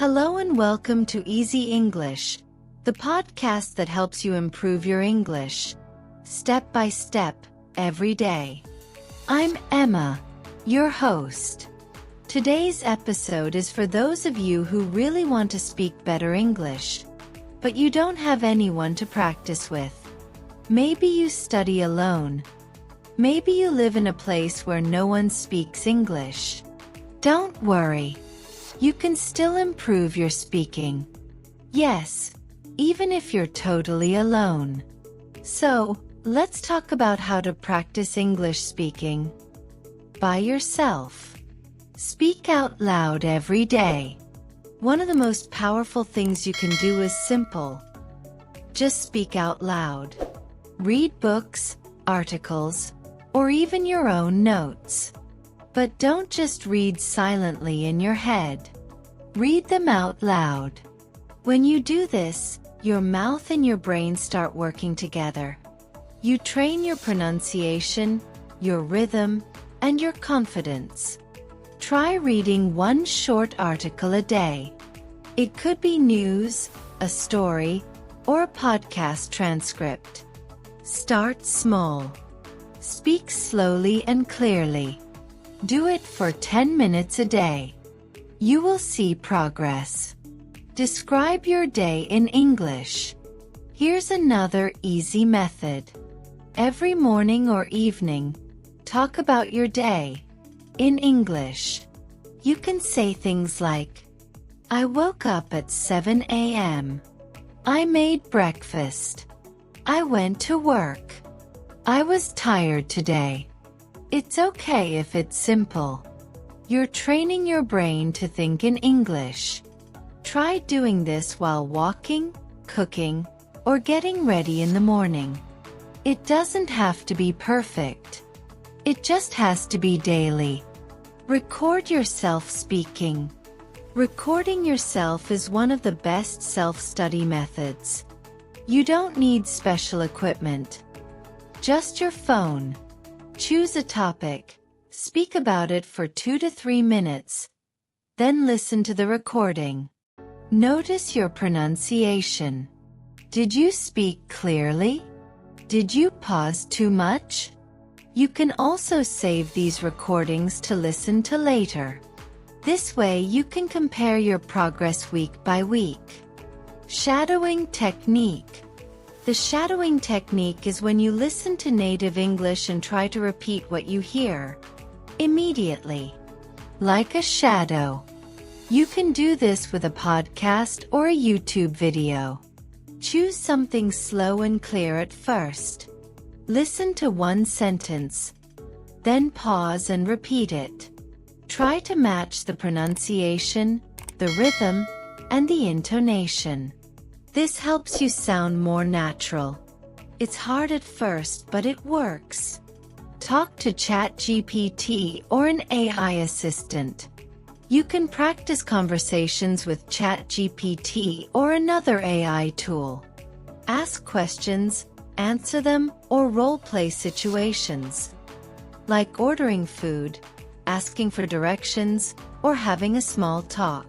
Hello and welcome to Easy English, the podcast that helps you improve your English, step by step, every day. I'm Emma, your host. Today's episode is for those of you who really want to speak better English, but you don't have anyone to practice with. Maybe you study alone. Maybe you live in a place where no one speaks English. Don't worry. You can still improve your speaking. Yes, even if you're totally alone. So, let's talk about how to practice English speaking by yourself. Speak out loud every day. One of the most powerful things you can do is simple. Just speak out loud. Read books, articles, or even your own notes. But don't just read silently in your head. Read them out loud. When you do this, your mouth and your brain start working together. You train your pronunciation, your rhythm, and your confidence. Try reading one short article a day. It could be news, a story, or a podcast transcript. Start small. Speak slowly and clearly. Do it for 10 minutes a day. You will see progress. Describe your day in English. Here's another easy method. Every morning or evening, talk about your day in English. You can say things like, I woke up at 7 a.m. I made breakfast. I went to work. I was tired today. It's okay if it's simple. You're training your brain to think in English. Try doing this while walking, cooking, or getting ready in the morning. It doesn't have to be perfect. It just has to be daily. Record yourself speaking. Recording yourself is one of the best self-study methods. You don't need special equipment. Just your phone. Choose a topic, speak about it for 2 to 3 minutes, then listen to the recording. Notice your pronunciation. Did you speak clearly? Did you pause too much? You can also save these recordings to listen to later. This way you can compare your progress week by week. Shadowing technique. The shadowing technique is when you listen to native English and try to repeat what you hear immediately, like a shadow. You can do this with a podcast or a YouTube video. Choose something slow and clear at first. Listen to one sentence, then pause and repeat it. Try to match the pronunciation, the rhythm, and the intonation. This helps you sound more natural. It's hard at first, but it works. Talk to ChatGPT or an AI assistant. You can practice conversations with ChatGPT or another AI tool. Ask questions, answer them, or role-play situations, like ordering food, asking for directions, or having a small talk.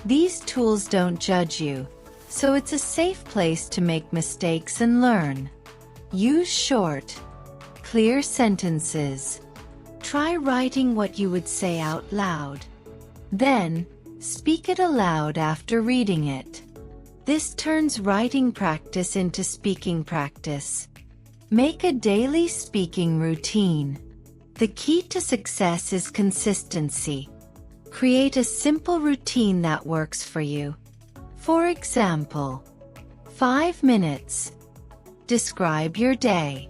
These tools don't judge you, so it's a safe place to make mistakes and learn. Use short, clear sentences. Try writing what you would say out loud. Then, speak it aloud after reading it. This turns writing practice into speaking practice. Make a daily speaking routine. The key to success is consistency. Create a simple routine that works for you. For example, 5 minutes. Describe your day.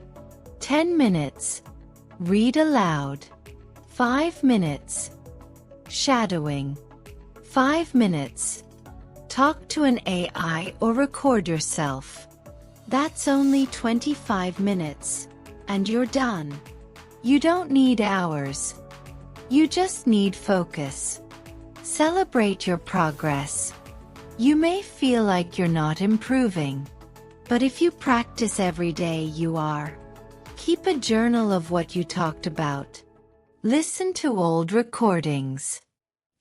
10 minutes. Read aloud. 5 minutes. Shadowing. 5 minutes. Talk to an AI or record yourself. That's only 25 minutes, and you're done. You don't need hours. You just need focus. Celebrate your progress. You may feel like you're not improving, but if you practice every day, you are. Keep a journal of what you talked about. Listen to old recordings.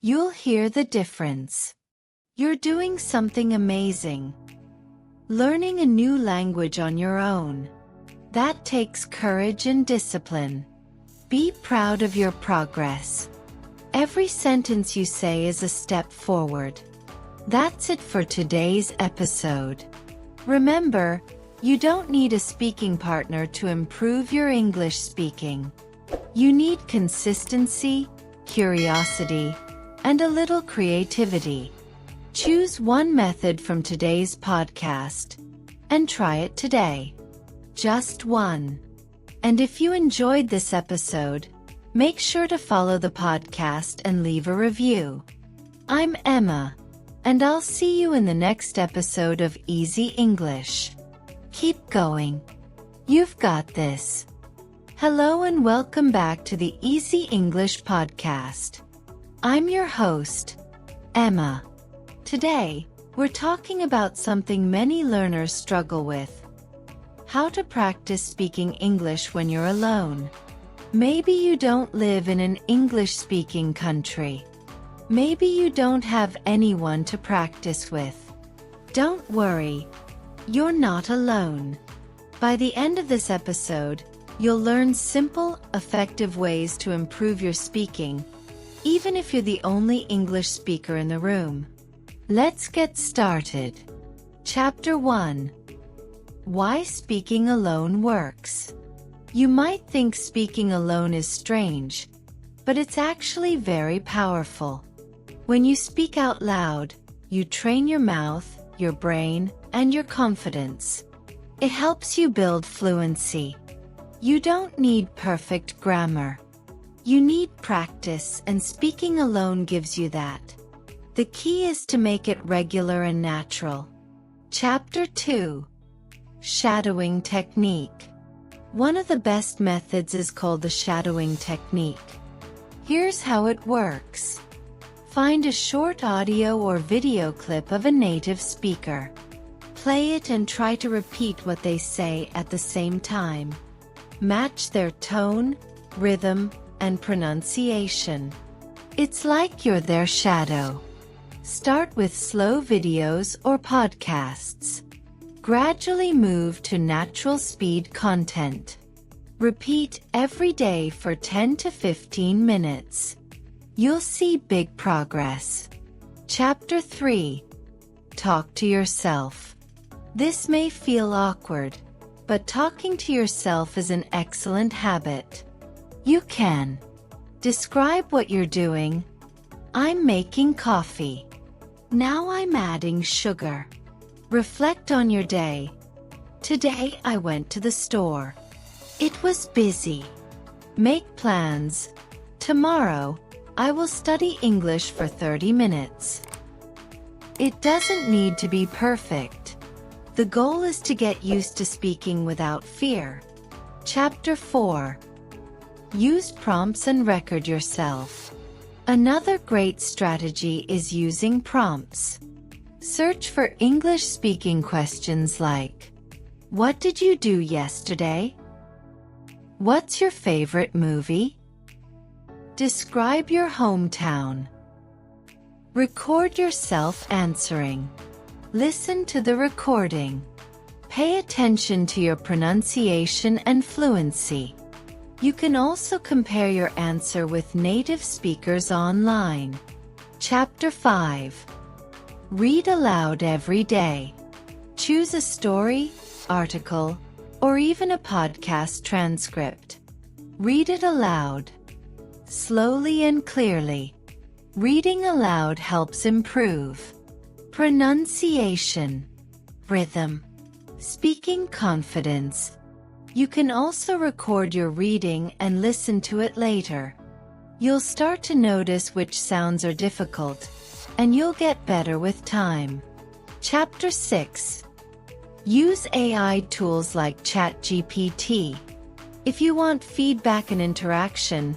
You'll hear the difference. You're doing something amazing. Learning a new language on your own. That takes courage and discipline. Be proud of your progress. Every sentence you say is a step forward. That's it for today's episode. Remember, you don't need a speaking partner to improve your English speaking. You need consistency, curiosity, and a little creativity. Choose one method from today's podcast and try it today. Just one. And if you enjoyed this episode, make sure to follow the podcast and leave a review. I'm Emma, and I'll see you in the next episode of Easy English. Keep going. You've got this. Hello and welcome back to the Easy English podcast. I'm your host, Emma. Today, we're talking about something many learners struggle with. How to practice speaking English when you're alone. Maybe you don't live in an English-speaking country. Maybe you don't have anyone to practice with. Don't worry. You're not alone. By the end of this episode, you'll learn simple, effective ways to improve your speaking, even if you're the only English speaker in the room. Let's get started. Chapter 1. Why speaking alone works. You might think speaking alone is strange, but it's actually very powerful. When you speak out loud, you train your mouth, your brain, and your confidence. It helps you build fluency. You don't need perfect grammar. You need practice, and speaking alone gives you that. The key is to make it regular and natural. Chapter 2. Shadowing technique. One of the best methods is called the shadowing technique. Here's how it works. Find a short audio or video clip of a native speaker. Play it and try to repeat what they say at the same time. Match their tone, rhythm, and pronunciation. It's like you're their shadow. Start with slow videos or podcasts. Gradually move to natural speed content. Repeat every day for 10 to 15 minutes. You'll see big progress. Chapter 3. Talk to yourself. This may feel awkward, but talking to yourself is an excellent habit. You can describe what you're doing. I'm making coffee. Now I'm adding sugar. Reflect on your day. Today I went to the store. It was busy. Make plans. Tomorrow, I will study English for 30 minutes. It doesn't need to be perfect. The goal is to get used to speaking without fear. Chapter 4. Use prompts and record yourself. Another great strategy is using prompts. Search for English-speaking questions like, what did you do yesterday? What's your favorite movie? Describe your hometown. Record yourself answering. Listen to the recording. Pay attention to your pronunciation and fluency. You can also compare your answer with native speakers online. Chapter 5. Read aloud every day. Choose a story, article, or even a podcast transcript. Read it aloud. Slowly and clearly. Reading aloud helps improve pronunciation, rhythm, speaking confidence. You can also record your reading and listen to it later. You'll start to notice which sounds are difficult, and you'll get better with time. Chapter 6. Use AI tools like ChatGPT. If you want feedback and interaction,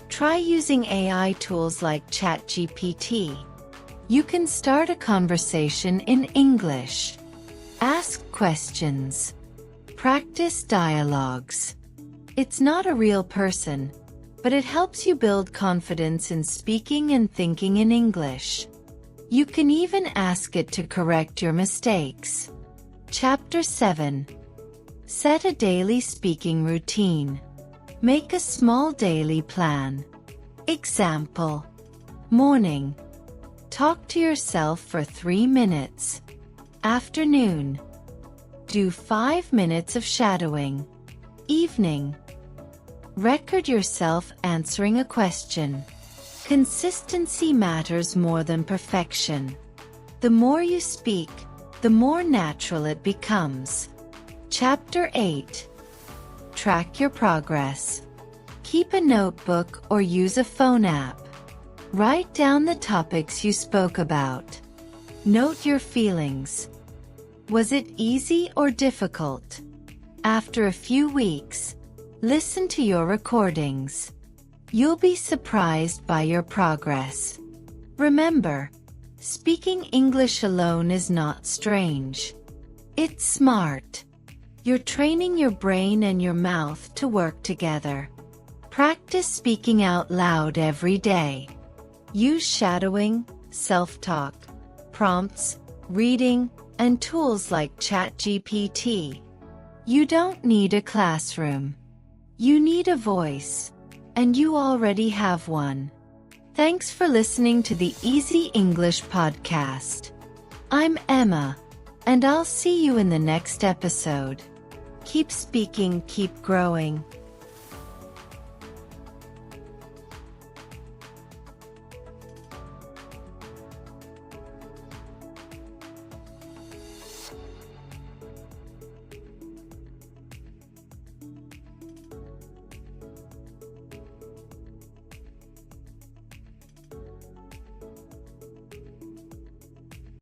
try using AI tools like ChatGPT. You can start a conversation in English. Ask questions. Practice dialogues. It's not a real person, but it helps you build confidence in speaking and thinking in English. You can even ask it to correct your mistakes. Chapter 7. Set a daily speaking routine. Make a small daily plan. Example. Morning. Talk to yourself for 3 minutes. Afternoon. Do 5 minutes of shadowing. Evening. Record yourself answering a question. Consistency matters more than perfection. The more you speak, the more natural it becomes. Chapter 8. Track your progress. Keep a notebook or use a phone app. Write down the topics you spoke about. Note your feelings. Was it easy or difficult? After a few weeks, listen to your recordings. You'll be surprised by your progress. Remember, speaking English alone is not strange. It's smart. You're training your brain and your mouth to work together. Practice speaking out loud every day. Use shadowing, self-talk, prompts, reading, and tools like ChatGPT. You don't need a classroom. You need a voice. And you already have one. Thanks for listening to the Easy English podcast. I'm Emma, and I'll see you in the next episode. Keep speaking, keep growing.